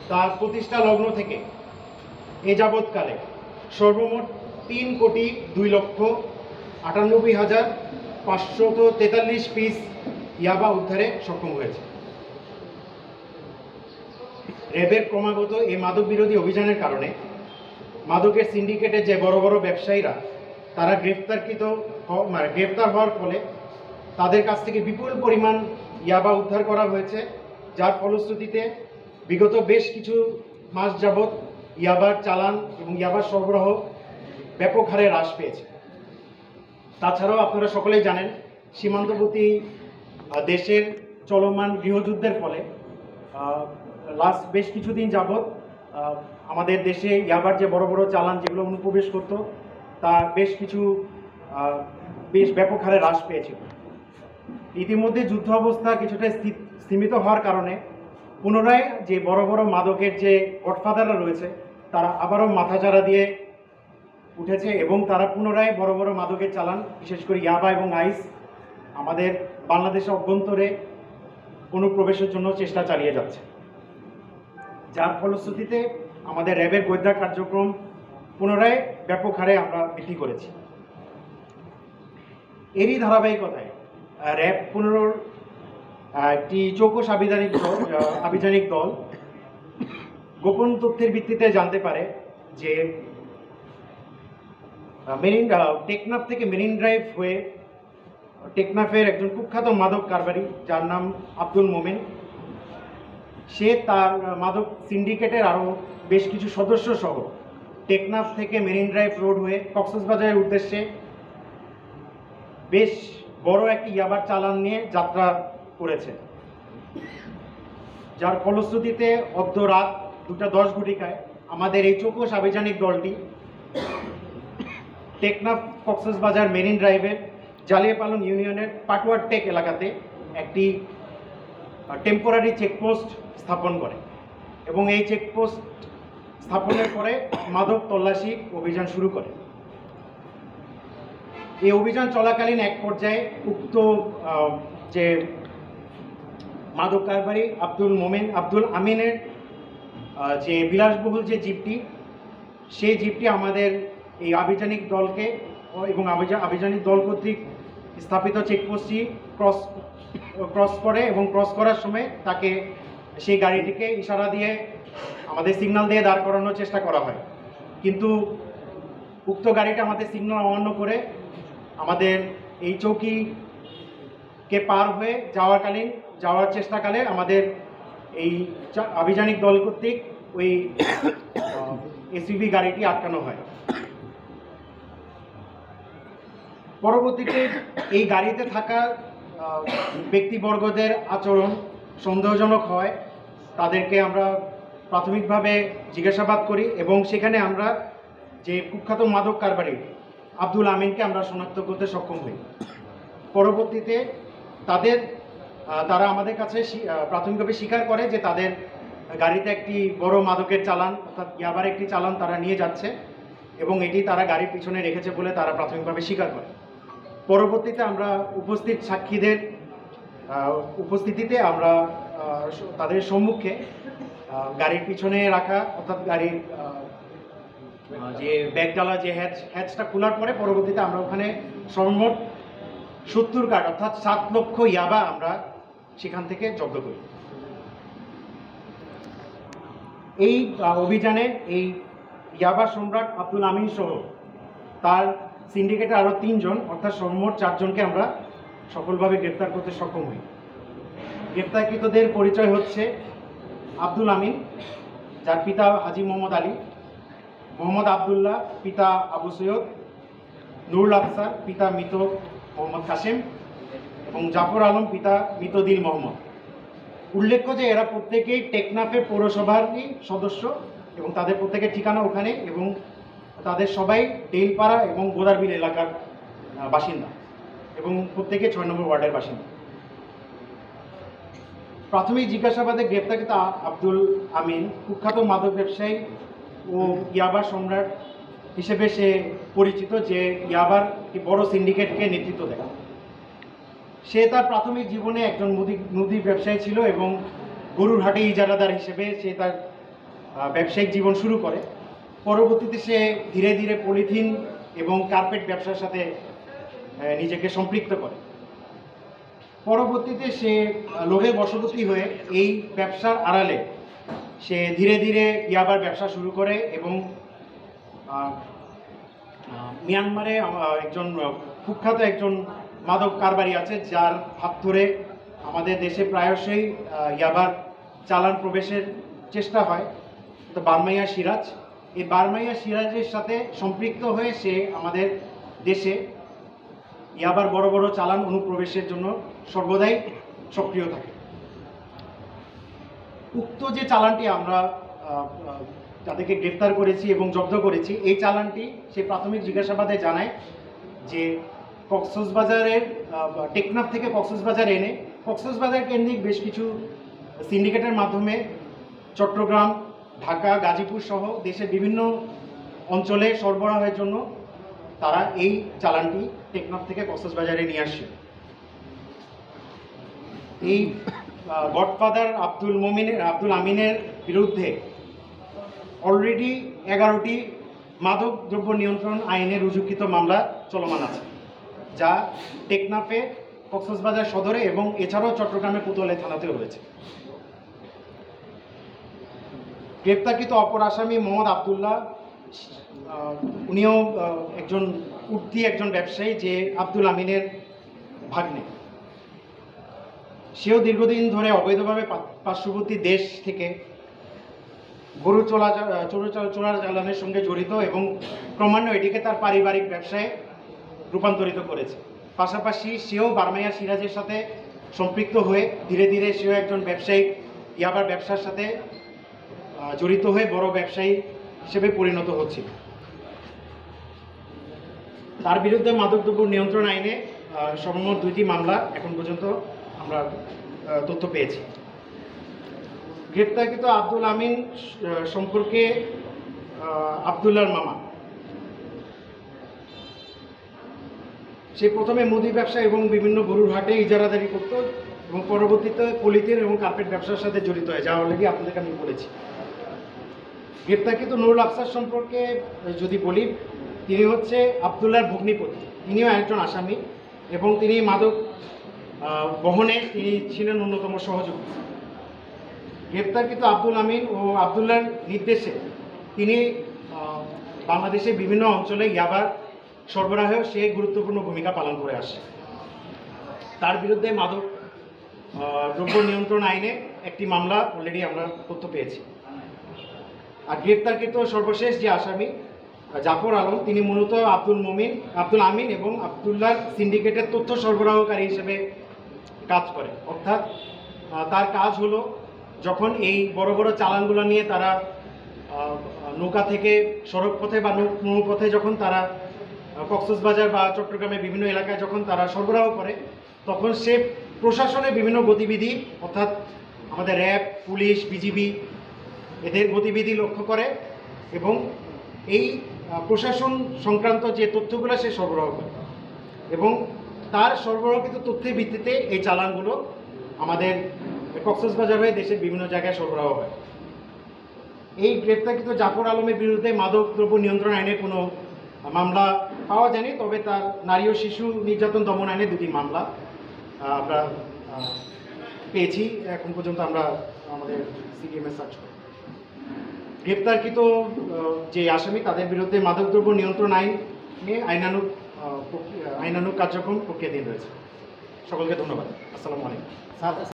তার প্রতিষ্ঠা লগ্ন থেকে এ যাবৎকালে সর্বমোট 3,98,543 পিস ইয়াবা উদ্ধারে সক্ষম হয়েছে। র্যাবের ক্রমাগত এই মাদক বিরোধী অভিযানের কারণে মাদকের সিন্ডিকেটের যে বড় বড় ব্যবসায়ীরা তারা গ্রেফতার হওয়ার ফলে তাদের কাছ থেকে বিপুল পরিমাণ ইয়াবা উদ্ধার করা হয়েছে, যার ফলশ্রুতিতে বিগত বেশ কিছু মাস যাবৎ ইয়াবার চালান এবং ইয়াবার সরবরাহ ব্যাপক হারে হ্রাস পেয়েছে। তাছাড়াও আপনারা সকলেই জানেন, সীমান্তবর্তী দেশের চলমান গৃহযুদ্ধের ফলে লাস্ট বেশ কিছুদিন যাবৎ আমাদের দেশে ইয়াবার যে বড় বড় চালান যেগুলো অনুপ্রবেশ করত তা বেশ ব্যাপক হারে হ্রাস পেয়েছিল। ইতিমধ্যে যুদ্ধ অবস্থা কিছুটা সীমিত হওয়ার কারণে পুনরায় যে বড় বড় মাদকের যে গডফাদাররা রয়েছে তারা আবারও মাথাচাড়া দিয়ে উঠেছে এবং তারা পুনরায় বড় বড় মাদকের চালান, বিশেষ করে ইয়াবা এবং আইস আমাদের বাংলাদেশের অভ্যন্তরে অনুপ্রবেশের জন্য চেষ্টা চালিয়ে যাচ্ছে, যার ফলশ্রুতিতে আমাদের র্যাবের গোয়েন্দা কার্যক্রম পুনরায় ব্যাপক হারে আমরা বৃদ্ধি করেছি। এরই ধারাবাহিকতায় র্যাব একটি চৌকস আভিযানিক দল গোপন তথ্যের ভিত্তিতে জানতে পারে যে টেকনাফ থেকে মেরিন ড্রাইভ হয়ে টেকনাফের একজন কুখ্যাত মাদক কারবারি যার নাম আব্দুল মোমেন, সে তার মাদক সিন্ডিকেটের আরও বেশ কিছু সদস্য সহ টেকনাফ থেকে মেরিন ড্রাইভ রোড হয়ে কক্সবাজারের উদ্দেশ্যে বেশ বড় একটি ইয়াবার চালান নিয়ে যাত্রা করেছে, যার ফলশ্রুতিতে অর্ধ রাত 2:10 ঘটিকায় আমাদের এই চৌকস আভিযানিক দলটি টেকনাফ কক্সবাজার মেরিন ড্রাইভের জালিয়াপালন ইউনিয়নের পাটুয়ার টেক এলাকাতে একটি টেম্পোরারি চেকপোস্ট স্থাপন করে এবং এই চেকপোস্ট স্থাপনের পরে মাদক তল্লাশি অভিযান শুরু করে। এই অভিযান চলাকালীন এক পর্যায়ে উক্ত যে মাদক কারবারি আব্দুল আমিনের যে বিলাসবহুল যে জিপটি, সেই জিপটি আমাদের এই আভিযানিক দলকে এবং আভিযানিক দল কর্তৃক স্থাপিত চেকপোস্টটি ক্রস করে এবং ক্রস করার সময় তাকে সেই গাড়িটিকে ইশারা দিয়ে আমাদের সিগন্যাল দিয়ে দাঁড় করানোর চেষ্টা করা হয়, কিন্তু উক্ত গাড়িটা আমাদের সিগন্যাল অমান্য করে আমাদের এই চৌকিকে পার হয়ে যাওয়ার চেষ্টাকালে আমাদের এই আভিযানিক দল কর্তৃক ওই এসইউভি গাড়িটি আটকানো হয়। পরবর্তীতে এই গাড়িতে থাকা ব্যক্তিবর্গদের আচরণ সন্দেহজনক হয়, তাদেরকে আমরা প্রাথমিকভাবে জিজ্ঞাসাবাদ করি এবং সেখানে আমরা যে কুখ্যাত মাদক কারবারি আব্দুল আমিনকে আমরা শনাক্ত করতে সক্ষম হই। পরবর্তীতে তারা আমাদের কাছে প্রাথমিকভাবে স্বীকার করে যে তাদের গাড়িতে একটি বড় মাদকের চালান অর্থাৎ ইয়াবার একটি চালান তারা নিয়ে যাচ্ছে এবং এটি তারা গাড়ির পিছনে রেখেছে বলে তারা প্রাথমিকভাবে স্বীকার করে। পরবর্তীতে আমরা উপস্থিত সাক্ষীদের উপস্থিতিতে আমরা তাদের সম্মুখে গাড়ির পিছনে রাখা অর্থাৎ গাড়ির যে ব্যাগডালা যে হ্যাচটা খোলার পরে পরবর্তীতে আমরা ওখানে সর্বমোট 70 কার্ড অর্থাৎ 7 লক্ষ ইয়াবা আমরা সেখান থেকে জব্দ করি। এই অভিযানে এই ইয়াবা সম্রাট আব্দুল আমিন সহ তার সিন্ডিকেটে আরও 3 জন অর্থাৎ সর্বমোট 4 জনকে আমরা সফলভাবে গ্রেপ্তার করতে সক্ষম হই। গ্রেপ্তারকৃতদের পরিচয় হচ্ছে আব্দুল আমিন, যার পিতা হাজি মোহাম্মদ আলী, মোহাম্মদ আবদুল্লাহ পিতা আবু সৈয়দ, নুরুল আফসার পিতা মৃত মোহাম্মদ কাসেম এবং জাফর আলম পিতা মৃত দিল মোহাম্মদ। উল্লেখ্য যে এরা প্রত্যেকেই টেকনাফের পৌরসভারই সদস্য এবং তাদের প্রত্যেকের ঠিকানা ওখানে এবং তাদের সবাই ডেইলপাড়া এবং গোদারবিল এলাকার বাসিন্দা এবং প্রত্যেকে 6 নম্বর ওয়ার্ডের বাসিন্দা। প্রাথমিক জিজ্ঞাসাবাদে গ্রেপ্তারকৃত আব্দুল আমিন কুখ্যাত মাদক ব্যবসায়ী ও ইয়াবার সম্রাট হিসেবে সে পরিচিত, যে ইয়াবার বড় সিন্ডিকেটকে নেতৃত্ব দেয়। সে তার প্রাথমিক জীবনে একজন মুদি ব্যবসায়ী ছিল এবং গরুর হাটে ইজারাদার হিসেবে সে তার ব্যবসায়িক জীবন শুরু করে। পরবর্তীতে সে ধীরে ধীরে পলিথিন এবং কার্পেট ব্যবসার সাথে নিজেকে সম্পৃক্ত করে। পরবর্তীতে সে লোভে বশবর্তী হয়ে এই ব্যবসার আড়ালে সে ধীরে ধীরে ইয়াবার ব্যবসা শুরু করে এবং মিয়ানমারে একজন কুখ্যাত একজন মাদক কারবারি আছে, যার হাত ধরে আমাদের দেশে প্রায়শই ইয়াবার চালান প্রবেশের চেষ্টা হয়, তো বারমাইয়া সিরাজ। এই বারমাইয়া সিরাজের সাথে সম্পৃক্ত হয়ে সে আমাদের দেশে ইয়াবার বড় বড় চালান অনুপ্রবেশের জন্য সর্বদাই সক্রিয় থাকে। উক্ত যে চালানটি আমরা তাদেরকে গ্রেফতার করেছি এবং জব্দ করেছি, এই চালানটি সে প্রাথমিক জিজ্ঞাসাবাদে জানায় যে কক্সবাজারের টেকনাফ থেকে কক্সবাজার এনে কক্সবাজার কেন্দ্রিক বেশ কিছু সিন্ডিকেটের মাধ্যমে চট্টগ্রাম, ঢাকা, গাজীপুর সহ দেশের বিভিন্ন অঞ্চলে সরবরাহের জন্য তারা এই চালানটি টেকনাফ থেকে কক্সবাজারে নিয়ে আসে। এই গডফাদার আব্দুল আমিনের বিরুদ্ধে অলরেডি 11টি মাদক দ্রব্য নিয়ন্ত্রণ আইনে রুজুকৃত মামলা চলমান আছে, যা টেকনাফে, কক্সবাজার সদরে এবং এছাড়াও চট্টগ্রামের কোতোয়ালি থানাতেও রয়েছে। গ্রেপ্তারকৃত অপর আসামি মোহাম্মদ আবদুল্লাহ, উনিও একজন ব্যবসায়ী, যে আব্দুল আমিনের ভাগ্নে। সেও দীর্ঘদিন ধরে অবৈধভাবে পার্শ্ববর্তী দেশ থেকে গরু চোরাচালানের সঙ্গে জড়িত এবং ক্রমান্বয়ে এটিকে তার পারিবারিক ব্যবসায় রূপান্তরিত করেছে। পাশাপাশি সেও বারমাইয়া সিরাজের সাথে সম্পৃক্ত হয়ে ধীরে ধীরে সেও একজন ব্যবসায়িক ইয়াবার ব্যবসার সাথে জড়িত হয়ে বড় ব্যবসায়ী হিসেবে পরিণত হচ্ছিল। তার বিরুদ্ধে মাদকদ্রব্য নিয়ন্ত্রণ আইনে সর্বমোট 2টি মামলা এখন পর্যন্ত আমরা তথ্য পেয়েছি। গ্রেপ্তারকৃত আব্দুল আমিন সম্পর্কে আবদুল্লাহর মামা, সে প্রথমে মুদি ব্যবসা এবং বিভিন্ন গরুর হাটে ইজারাদারি করত এবং পরবর্তীতে পলিথিন এবং কার্পেট ব্যবসার সাথে জড়িত হয়, যা অলরেডি আপনাদেরকে আমি বলেছি। গ্রেপ্তারকৃত নুরুল আফসার সম্পর্কে যদি বলি, তিনি হচ্ছে আবদুল্লাহর ভগ্নিপতি, তিনিও একজন আসামি এবং তিনি মাদক বহনে তিনি ছিলেন অন্যতম সহযোগী। গ্রেপ্তারকৃত আব্দুল আমিন ও আবদুল্লাহর নির্দেশে তিনি বাংলাদেশের বিভিন্ন অঞ্চলে ইয়াবার সরবরাহেও সে গুরুত্বপূর্ণ ভূমিকা পালন করে আসে। তার বিরুদ্ধে মাদক দ্রব্য নিয়ন্ত্রণ আইনে একটি মামলা অলরেডি আমরা তথ্য পেয়েছি। আর গ্রেপ্তারকৃত সর্বশেষ যে আসামি জাফর আলম, তিনি মূলত আব্দুল আমিন এবং আবদুল্লাহর সিন্ডিকেটের তথ্য সরবরাহকারী হিসেবে কাজ করে। অর্থাৎ তার কাজ হলো, যখন এই বড় বড় চালানগুলো নিয়ে তারা নৌকা থেকে সড়ক পথে বা নৌপথে যখন তারা কক্সবাজার বা চট্টগ্রামের বিভিন্ন এলাকায় যখন তারা সরবরাহ করে, তখন সে প্রশাসনের বিভিন্ন গতিবিধি, অর্থাৎ আমাদের র্যাব, পুলিশ, বিজিবি এদের গতিবিধি লক্ষ্য করে এবং এই প্রশাসন সংক্রান্ত যে তথ্যগুলো সে সরবরাহ করে এবং তার সরবরাহকৃত তথ্যের ভিত্তিতে এই চালানগুলো আমাদের কক্সবাজার হয়ে দেশের বিভিন্ন জায়গায় সরবরাহ হয়। এই গ্রেপ্তারকৃত জাফর আলমের বিরুদ্ধে মাদক দ্রব্য নিয়ন্ত্রণ আইনে কোনো মামলা পাওয়া যায়নি, তবে তার নারী ও শিশু নির্যাতন দমন আইনে 2টি মামলা আমরা পেয়েছি। এখন পর্যন্ত আমরা আমাদের সিডিএমএ সার্চ করি। গ্রেপ্তারকৃত যে আসামি, তাদের বিরুদ্ধে মাদকদ্রব্য নিয়ন্ত্রণ আইনে আইনানুগ কার্যক্রম প্রক্রিয়াধীন রয়েছে। সকলকে ধন্যবাদ। আসসালামু আলাইকুম।